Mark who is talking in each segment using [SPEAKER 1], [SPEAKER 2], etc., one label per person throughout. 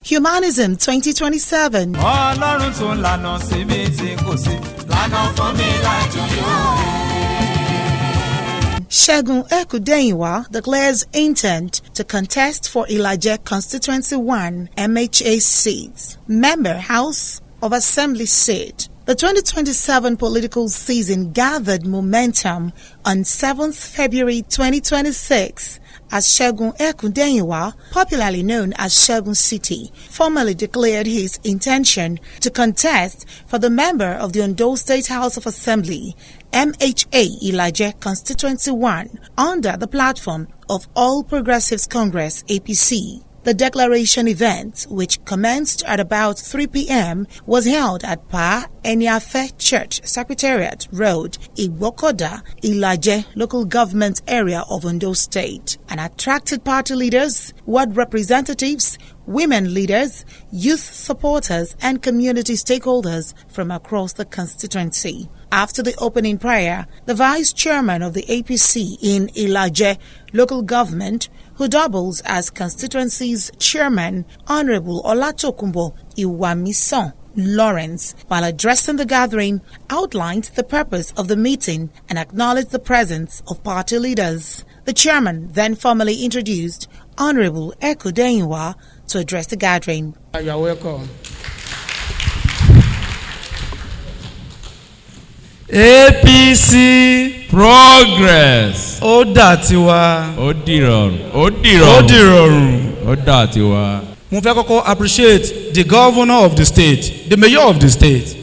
[SPEAKER 1] Humanism 2027. Segun Ekudehinwa declares intent to contest for Ilaje Constituency 1 MHA seats. Member House of Assembly seat. The 2027 political season gathered momentum on 7th February 2026 as Segun Ekudehinwa, popularly known as Segun City, formally declared his intention to contest for the member of the Ondo State House of Assembly, MHA Ilaje Constituency 1, under the platform of All Progressives Congress APC. The declaration event, which commenced at about 3 p.m., was held at Pa Eniafe Church Secretariat Road, Igbokoda, Ilaje local government area of Ondo State, and attracted party leaders, ward representatives, women leaders, youth supporters, and community stakeholders from across the constituency. After the opening prayer, the vice chairman of the APC in Ilaje local government, who doubles as constituency's chairman, Honorable Olatokunbo Iwamison Lawrence, while addressing the gathering, outlined the purpose of the meeting and acknowledged the presence of party leaders. The chairman then formally introduced Honorable Ekudehinwa to address the gathering.
[SPEAKER 2] You are welcome. APC progress. Odatiwa.
[SPEAKER 3] Odiron. Odatiwa.
[SPEAKER 2] Mo fẹ́ kọ́kọ́ appreciate the governor of the state, the mayor of the state,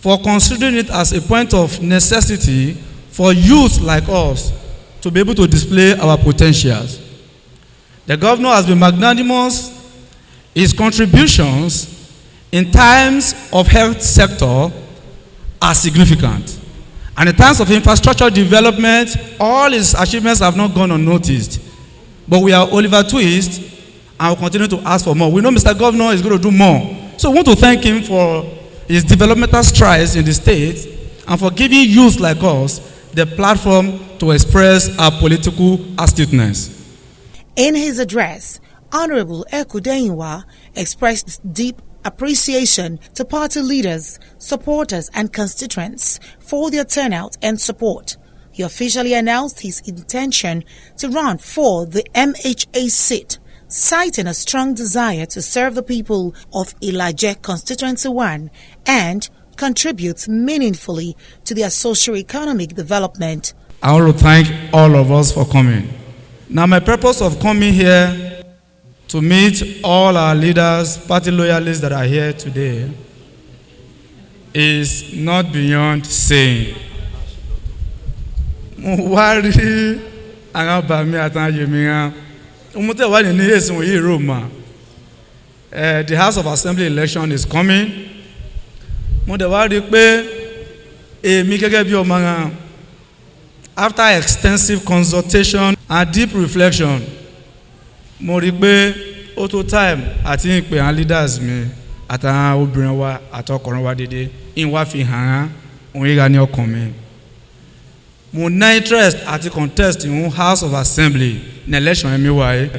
[SPEAKER 2] for considering it as a point of necessity for youth like us to be able to display our potentials. The governor has been magnanimous. His contributions in times of health sector are significant. And in terms of infrastructure development, all his achievements have not gone unnoticed. But we are Oliver Twist and will continue to ask for more. We know Mr. Governor is going to do more. So we want to thank him for his developmental strides in the state and for giving youth like us the platform to express our political astuteness.
[SPEAKER 1] In his address, Honorable Ekudehinwa expressed deep appreciation to party leaders, supporters, and constituents for their turnout and support. He officially announced his intention to run for the MHA seat, citing a strong desire to serve the people of Ilaje Constituency 1 and contribute meaningfully to their socio-economic development.
[SPEAKER 2] I want to thank all of us for coming. Now, my purpose of coming here to meet all our leaders, party loyalists that are here today, is not beyond saying. The House of Assembly election is coming. After extensive consultation and deep reflection, mo rí pé ó tó time àti ìpè àwọn leaders mi àtàwọn obìnrin wa àtọkùnrin wa dédé ìwà fi hàn òun yíra ní ọkàn mi. Mo ná interest àti contest in House of Assembly ní election ẹ̀mí wáyé.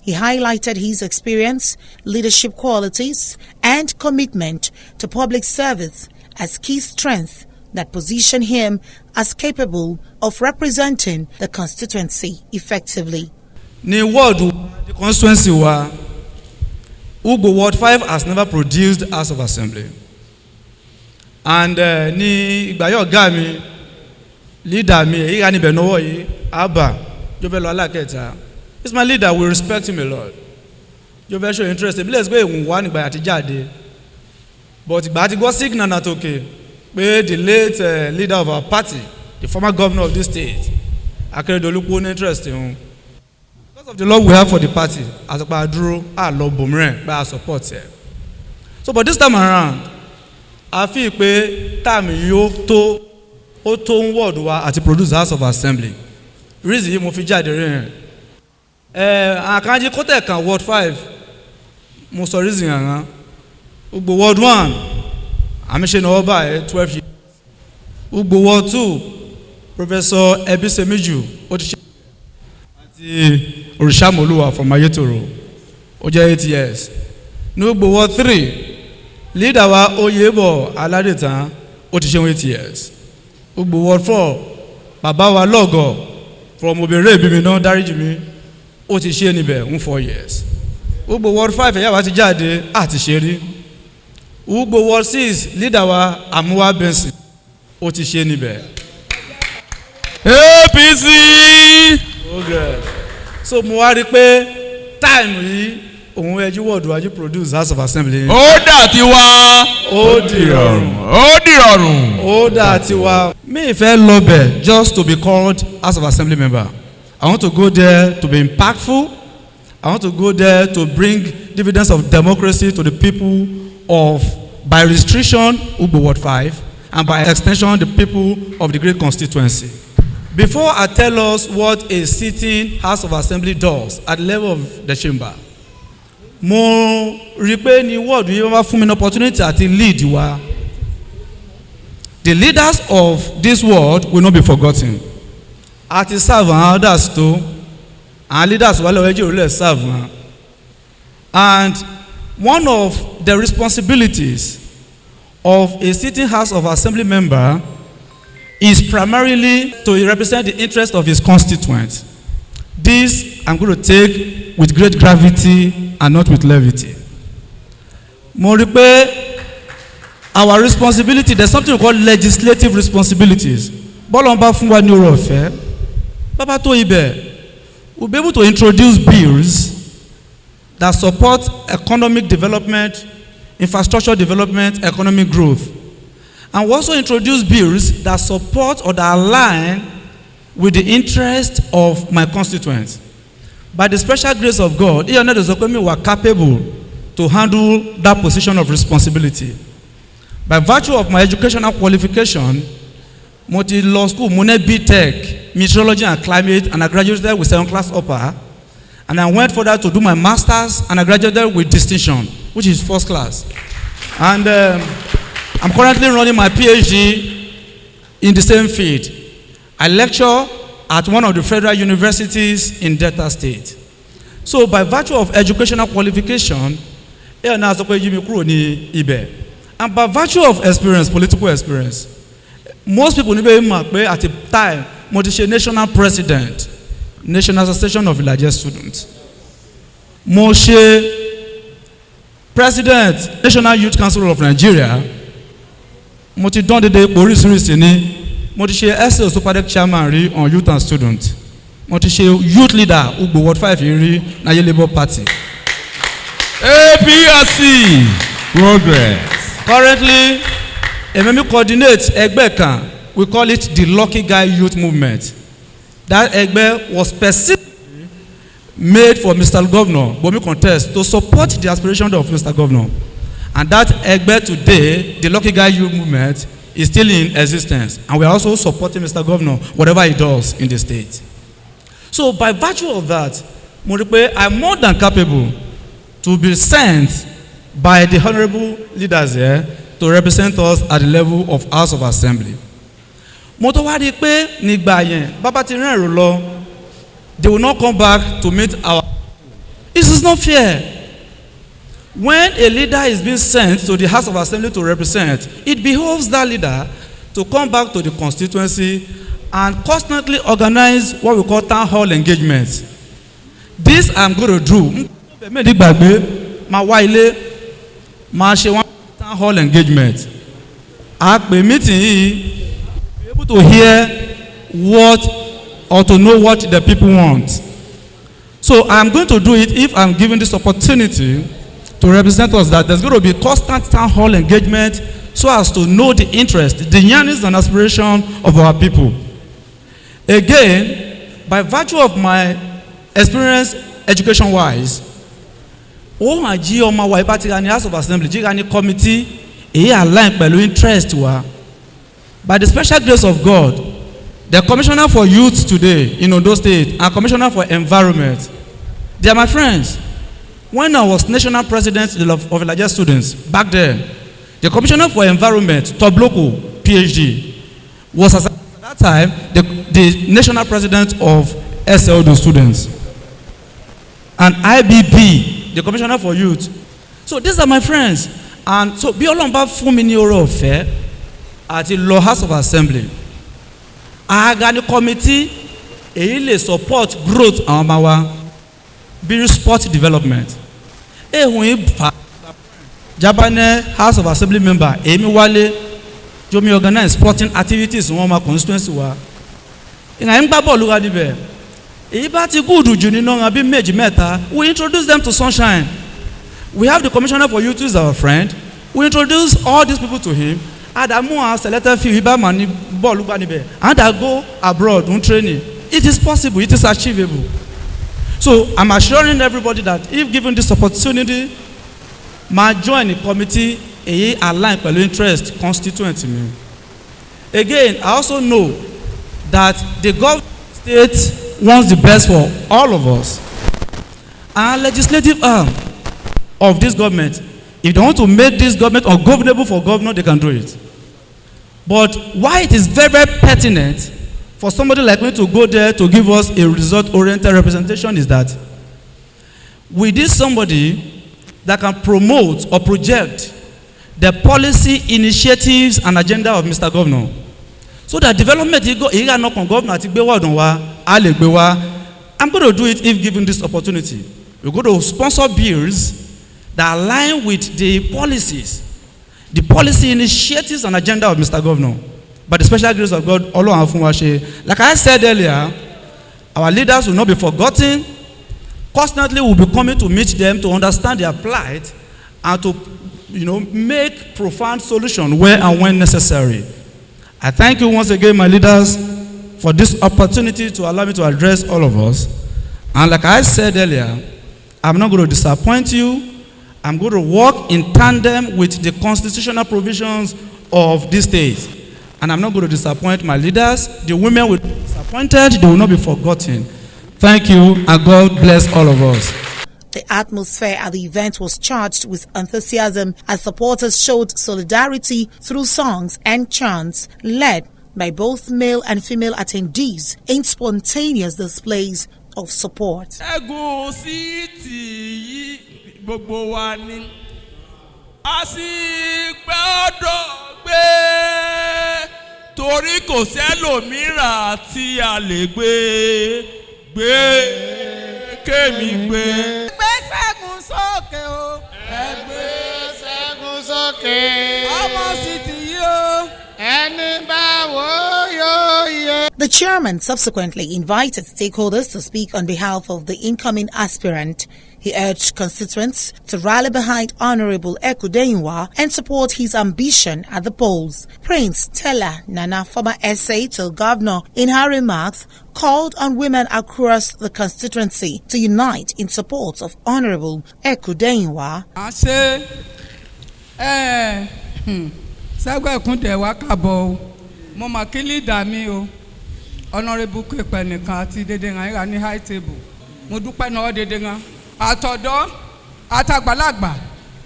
[SPEAKER 1] He highlighted his experience, leadership qualities, and commitment to public service as key strengths that position him as capable of representing the constituency effectively.
[SPEAKER 2] Ní ward the constituency wa, Ugbo Ward 5 has never produced House of Assembly. And ní ìgbàyọ̀ ọ̀gá mi, leader mi, èyí ní Benowo yìí, Abba, Jovelo Alaketa. He's my leader, we respect him a lot. Jovelo show interest. Let's go in one ìgbà àti jáde. But ìgbà àti go signal na toke. The late leader of our party, the former governor of this state, Akeredolu won interest in. Because of the love we have for the party, as a Padro, I love Bomre, but I support her. So, but this time around, I feel pé time yo to word wa àti produce House of Assembly. Reason yìí mo fi jáde rẹ̀. Àkànjí kótẹ̀ kan Ward 5, mo sọ reason yẹn. Ugbo Ward 1. I'm saying over 12 years. Ugbo Ward 2, Professor Ebisemiju, àti Orishamoluwa from Ayetoro ó jẹ́ 8 years. Ní gbogbo Ward 3 leader wa Oyebo Aladetan ó ti ṣe 8 years. Gbogbo Ward 4 bàbá wa Lọ́gọ̀ from Obere Bimina Dáríjìmí ó ti ṣe níbẹ̀ 4 years. Gbogbo Ward 5 ẹ̀yà wa ti jáde àti ṣe rí. Gbogbo Ward 6 leader wa Amuwa Benson ó ti ṣe níbẹ̀.
[SPEAKER 3] APC.
[SPEAKER 2] So mo wá rí pé time yìí òun ẹjú wọ́ọ̀dù wájú produce House of Assembly.
[SPEAKER 3] Ó dà tiwa.
[SPEAKER 2] Ó dìrọ̀rùn.
[SPEAKER 3] Ó dìrọ̀rùn.
[SPEAKER 2] Ó dà tiwa. Mi ìfẹ́ lọ bẹ̀ just to be called House of Assembly member. I want to go there to be impactful. I want to go there to bring dividends of democracy to the people of, by restriction, Ugbo Ward 5, and by extension, the people of the great constituency. Before I tell us what a sitting House of Assembly does at the level of the chamber, mo rí pé ní wọ́ọ̀dù yìí wọ́n bá fún mi ní opportunity àti lead wa. The leaders of this world will not be forgotten. Àti serve àwọn others tó, àwọn leaders wà lọ́wọ́ ẹjẹ́ òrùlé serve wọn. And one of the responsibilities of a sitting House of Assembly member is primarily to represent the interest of his constituents. This I'm going to take with great gravity and not with levity. Mo rí pé our responsibility, there's something we call legislative responsibilities. Bọ́lá ń bá fún wa ní oore ọ̀fẹ́, bàbá tó ibẹ̀, we'll be able to introduce bills that support economic development, infrastructure development, economic growth. And we also introduce bills that support or that align with the interest of my constituents. By the special grace of God, we are capable to handle that position of responsibility. By virtue of my educational qualification, multi law school, Mune B.Tech, meteorology and climate, and I graduated with 7th class upper. And I went further to do my master's, and I graduated with distinction, which is 1st class. And I'm currently running my PhD in the same field. I lecture at one of the federal universities in Delta State. So by virtue of educational qualification, and by virtue of experience, political experience, most people know at the time, I'm national president, National Association of Ilaje Students. Moshe, President, National Youth Council of Nigeria. Moti don de Boris Risini. Moti she SL Superdeck Chairman on Youth and Students. Moti she Youth Leader Ugbo Ward 5 Iri na Labour Party.
[SPEAKER 3] APC progress.
[SPEAKER 2] Currently, Ememi coordinates Egbe kan. We call it the Lucky Guy Youth Movement. That Egbe was specifically made for Mr. Governor, Bomi Contest, to support the aspirations of Mr. Governor. And that Egbe today, the Lucky Guy Youth Movement, is still in existence. And we are also supporting Mr. Governor, whatever he does in the state. So by virtue of that, Moripe, I'm more than capable to be sent by the honorable leaders here to represent us at the level of House of Assembly. Motowari pe nígbà yẹn bàbá ti rìn èrò lọ, they will not come back to meet our. This is not fair. When a leader is being sent to the House of Assembly to represent, it behoves that leader to come back to the constituency and constantly organize what we call town hall engagements. This I'm going to do. Ma wá ilé, ma ṣe one town hall engagement. A pè meeting yìí, be able to hear what or to know what the people want. So I'm going to do it if I'm given this opportunity to represent us, that there's going to be constant town hall engagement so as to know the interest, the yearnings and aspiration of our people. Again, by virtue of my experience education-wise, my House of Assembly, committee, aligned by interest. By the special grace of God, the Commissioner for Youth today in Ondo State and Commissioner for Environment, they are my friends. When I was national president of Ilaje Students, back then, the Commissioner for Environment, Tobloko, PhD, was at that time the national president of SLD students. And IBB, the Commissioner for Youth. So these are my friends. And so bí Ọlọ́run bá fún mi ní oore ọ̀fẹ́ àti lọ House of Assembly. Àga ní committee èyí lè support growth àwọn ọmọ wa bí sport development. Ehun ìfà Jabane House of Assembly member èmi wálé jomi organize sporting activities wọn ma constituency wa. Ìgbà yẹn ń gbá bọ́ọ̀lù wa níbẹ̀. Èyí bá ti gúùdù jù nínú ọ̀ràn bí méjì mẹ́ta, we introduce them to sunshine. We have the Commissioner for Youth who is our friend. We introduce all these people to him. Adamu and selected few ibà máa ní bọ́ọ̀lù gbá níbẹ̀. And I go abroad on training. It is possible. It is achievable. So I'm assuring everybody that if given this opportunity, ma join the committee èyí align pẹ̀lú interest constituent mi. Again, I also know that the government state wants the best for all of us. And legislative arm of this government, if they want to make this government ungovernable for governor, they can do it. But why it is very, very pertinent for somebody like me to go there to give us a result-oriented representation is that we need somebody that can promote or project the policy initiatives and agenda of Mr. Governor. So that development governor I'm going to do it if given this opportunity. We're going to sponsor bills that align with the policies, the policy initiatives and agenda of Mr. Governor. By the special grace of God, like I said earlier, our leaders will not be forgotten. Constantly we'll be coming to meet them to understand their plight and to make profound solutions where and when necessary. I thank you once again, my leaders, for this opportunity to allow me to address all of us. And like I said earlier, I'm not going to disappoint you. I'm going to work in tandem with the constitutional provisions of this state. And I'm not going to disappoint my leaders. The women will be disappointed. They will not be forgotten. Thank you, and God bless all of us.
[SPEAKER 1] The atmosphere at the event was charged with enthusiasm as supporters showed solidarity through songs and chants led by both male and female attendees in spontaneous displays of support.
[SPEAKER 3] Segun sí ti gbogbo wa ni a sì gbọ́dọ̀ gbé torí kò sẹ́lòmíràn tí a lè gbé kémi gbé.
[SPEAKER 4] Ẹgbẹ́ Ṣẹ́gun sókè o.
[SPEAKER 5] Ẹgbẹ́ Ṣẹ́gun sókè.
[SPEAKER 4] Ọmọ sì ti yí o.
[SPEAKER 5] Ẹni bá wò yóò yẹ.
[SPEAKER 1] The chairman subsequently invited stakeholders to speak on behalf of the incoming aspirant. He urged constituents to rally behind Honorable Ekudehinwa and support his ambition at the polls. Prince Stella Nana, former SA to governor, in her remarks, called on women across the constituency to unite in support of Honorable Ekudehinwa.
[SPEAKER 4] Sẹ́gun Ekudehinwa kábọ̀ o, mo mà kí leader mi o, Honorable Kwepe nìkan àti Dedenga ní high table. Mo dúpẹ́ náà Dedenga. Àtọ̀dọ́, àtàgbàlagbà,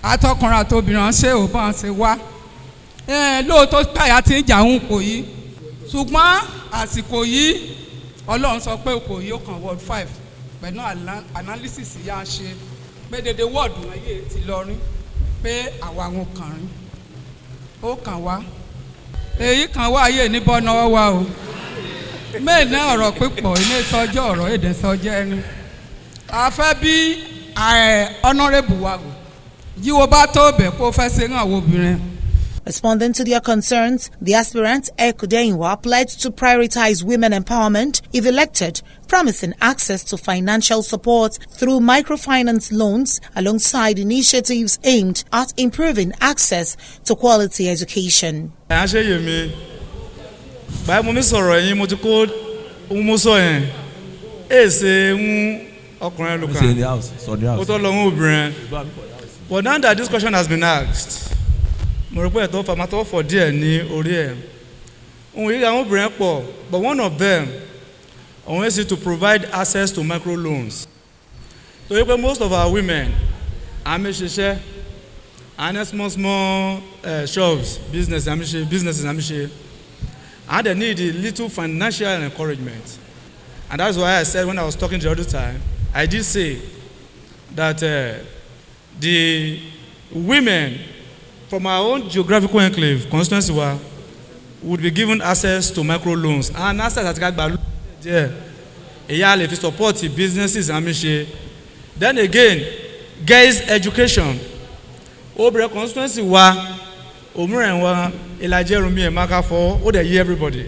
[SPEAKER 4] àtọkùnrin àtobìnrin ṣe ò bá ṣe wá. Lóòótọ́ táyà ti ń jà ń kò yí. Ṣùgbọ́n àsìkò yìí, Ọlọ́run sọ pé kò yí ó kàn Ward 5 pẹ̀lú analysis yá ṣe pé dédé ward wọ̀nyí ti lọ rí pé àwa àwọn kan rí. Ó kàn wá. Èyí kan wá ayé ní bọ́ náà wá o. Mẹ́ẹ̀ náà ọ̀rọ̀ pípọ̀ ilé sọjọ́ ọ̀rọ̀ èdè sọjọ́ ẹni. Afẹ́ bí honorable wa go. Jíwo bá tó bẹ̀ kó fẹ́ ṣe hàn àwọn obìnrin.
[SPEAKER 1] Responding to their concerns, the aspirant Ekudehinwa pledged to prioritize women empowerment if elected, promising access to financial support through microfinance loans alongside initiatives aimed at improving access to quality education.
[SPEAKER 2] But now that this question has been asked, but one of them is to provide access to micro loans. So most of our women, MHA, and small shops, businesses, and they need a little financial encouragement. And that's why I said when I was talking the other time, I did say that the women from our own geographical enclave, Constituency, would be given access to microloans. And access that if you support the businesses and MHA. Then again, girls' education. Obre Constituency Omurenwa Ilaje Rumi and Maka for all the year everybody.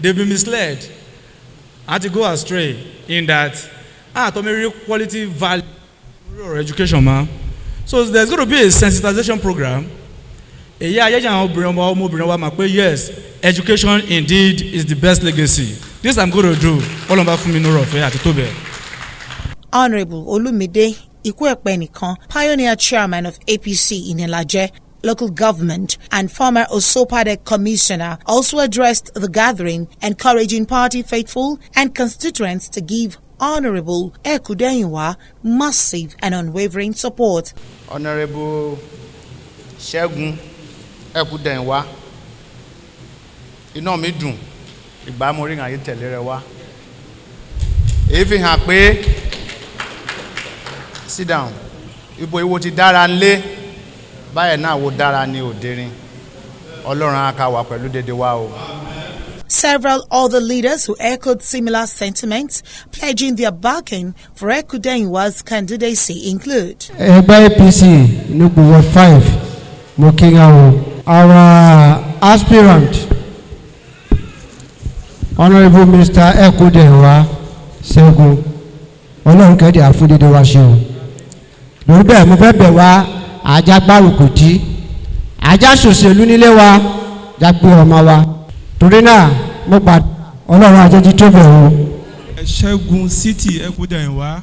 [SPEAKER 2] They've been misled. To go astray in that to make quality value or education, man. So there's going to be a sensitization program. Yes, education indeed is the best legacy. This I'm going to do. All about
[SPEAKER 1] Honorable Olumide Ikuekpenikan, pioneer chairman of APC in Ilaje local government and former Osopade commissioner, also addressed the gathering, encouraging party faithful and constituents to give Honorable Ekudehinwa massive and unwavering support.
[SPEAKER 5] Honorable Segun Ekudehinwa, iná mi dùn ìgbà mo rí àyè tẹ̀lé rẹ wá. Èyí fi hàn pé sit down ibo ìwọ ti dára nlé báyẹn náà wo dára ní òderin Ọlọ́run á ká wà pẹ̀lú dédé wa o.
[SPEAKER 1] Several other leaders who echoed similar sentiments, pledging their backing for Ekudehinwa's candidacy include
[SPEAKER 6] Ẹgbẹ́ APC Nubu Ward 5, Mokingawo, our aspirant, Honorable Minister Ekudehinwa Segun, Ọlọ́run kẹ́dẹ̀ àfúndédé wa ṣe o. Lórí bẹ́ẹ̀ mo fẹ́ bẹ̀ wá ajá gbárùkù tí ajá ṣòṣèlú nílé wa jágbé ọmọ wa. Torí náà mo gbà Ọlọ́run àjẹjí tó bẹ̀ o.
[SPEAKER 3] Ṣẹ́gun City Ekudehinwa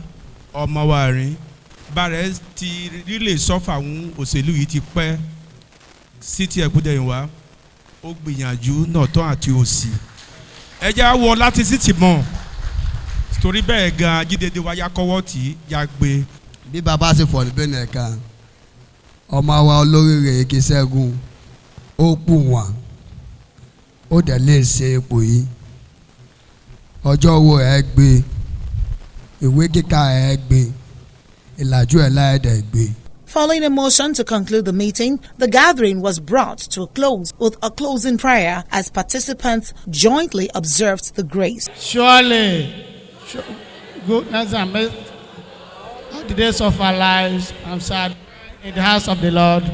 [SPEAKER 3] ọmọ wa rìn bàrẹ̀ ti rílè sọ́fà àwọn òṣèlú yìí ti pẹ́. City Ekudehinwa ó gbìyànjú náà tán àti òsì. Ẹ jẹ́ á wọ láti City mọ́ torí bẹ́ẹ̀ gan jídédé wa yá kọ́wọ́ tí yá gbé.
[SPEAKER 7] Bí bàbá ṣe fọ̀ níbẹ̀ nìkan ọmọ wa olóríire Eke Ṣẹ́gun ó pù wọ́n ó dẹ̀ lè ṣe ipò yìí ọjọ́ owó ẹ̀ gbé ìwé kíkà ẹ̀ gbé ìlàjú ẹ̀ láẹ̀dẹ̀ gbé.
[SPEAKER 1] Following a motion to conclude the meeting, the gathering was brought to a close with a closing prayer as participants jointly observed the grace.
[SPEAKER 5] Surely, goodness and mercy all the days of our lives and sad in the house of the Lord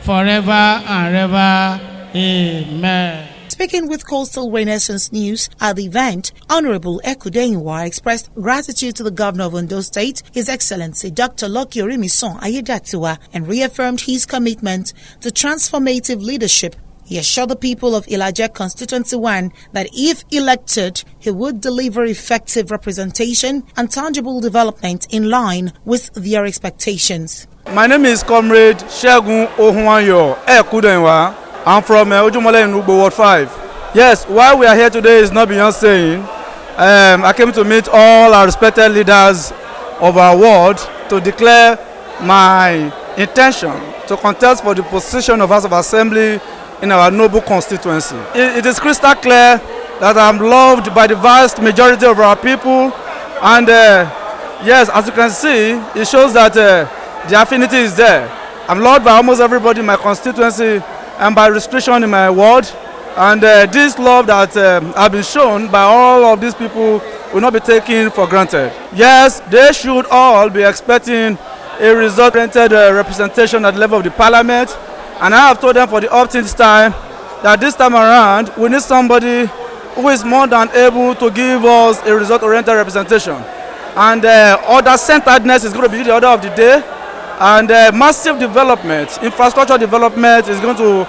[SPEAKER 5] forever and ever. Amen.
[SPEAKER 1] Speaking with Coastal Renaissance News at the event, Honorable Ekudehinwa expressed gratitude to the Governor of Ondo State, His Excellency Dr. Lucky Orimison Ayedatiwa, and reaffirmed his commitment to transformative leadership. He assured the people of Ilaje Constituency 1 that if elected, he would deliver effective representation and tangible development in line with their expectations.
[SPEAKER 2] My name is Comrade Segun Ekudehinwa. I'm from Ojumole in Ugbo Ward 5. Yes, why we are here today is not beyond saying. I came to meet all our respected leaders of our ward to declare my intention to contest for the position of House of Assembly in our noble constituency. It is crystal clear that I'm loved by the vast majority of our people, and yes, as you can see, it shows that the affinity is there. I'm loved by almost everybody in my constituency and by restriction in my ward, and this love that have been shown by all of these people will not be taken for granted. Yes, they should all be expecting a result-oriented representation at the level of the parliament, and I have told them for the opt-in time that this time around we need somebody who is more than able to give us a result-oriented representation, and order-centeredness is going to be the order of the day. And massive development, infrastructure development is going to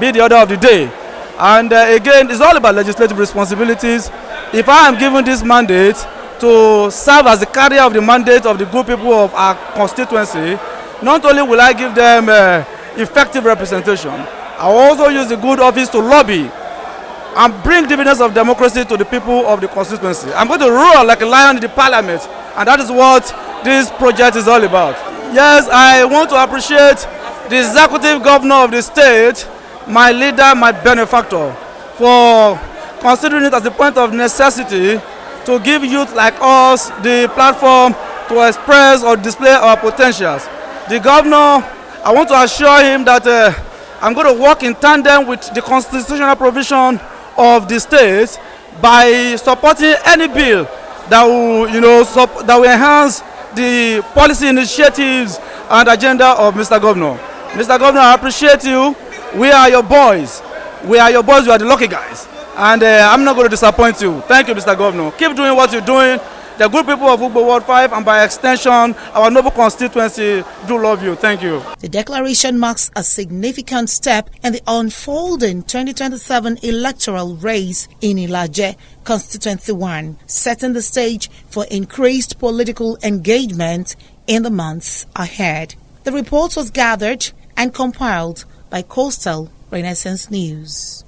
[SPEAKER 2] be the order of the day. And again, it's all about legislative responsibilities. If I am given this mandate to serve as the carrier of the mandate of the good people of our constituency, not only will I give them effective representation, I will also use the good office to lobby and bring dividends of democracy to the people of the constituency. I'm going to roar like a lion in the parliament, and that is what this project is all about. Yes, I want to appreciate the executive governor of the state, my leader, my benefactor, for considering it as a point of necessity to give youth like us the platform to express or display our potentials. The governor, I want to assure him that I'm going to work in tandem with the constitutional provision of the state by supporting any bill that will, that will enhance the policy initiatives and agenda of Mr. Governor. Mr. Governor, I appreciate you. We are your boys. We are your boys. You are the lucky guys. And I'm not going to disappoint you. Thank you, Mr. Governor. Keep doing what you're doing. The good people of Ugbo Ward 5 and by extension, our noble constituency do love you. Thank you.
[SPEAKER 1] The declaration marks a significant step in the unfolding 2027 electoral race in Ilaje, Constituency 1, setting the stage for increased political engagement in the months ahead. The report was gathered and compiled by Coastal Renaissance News.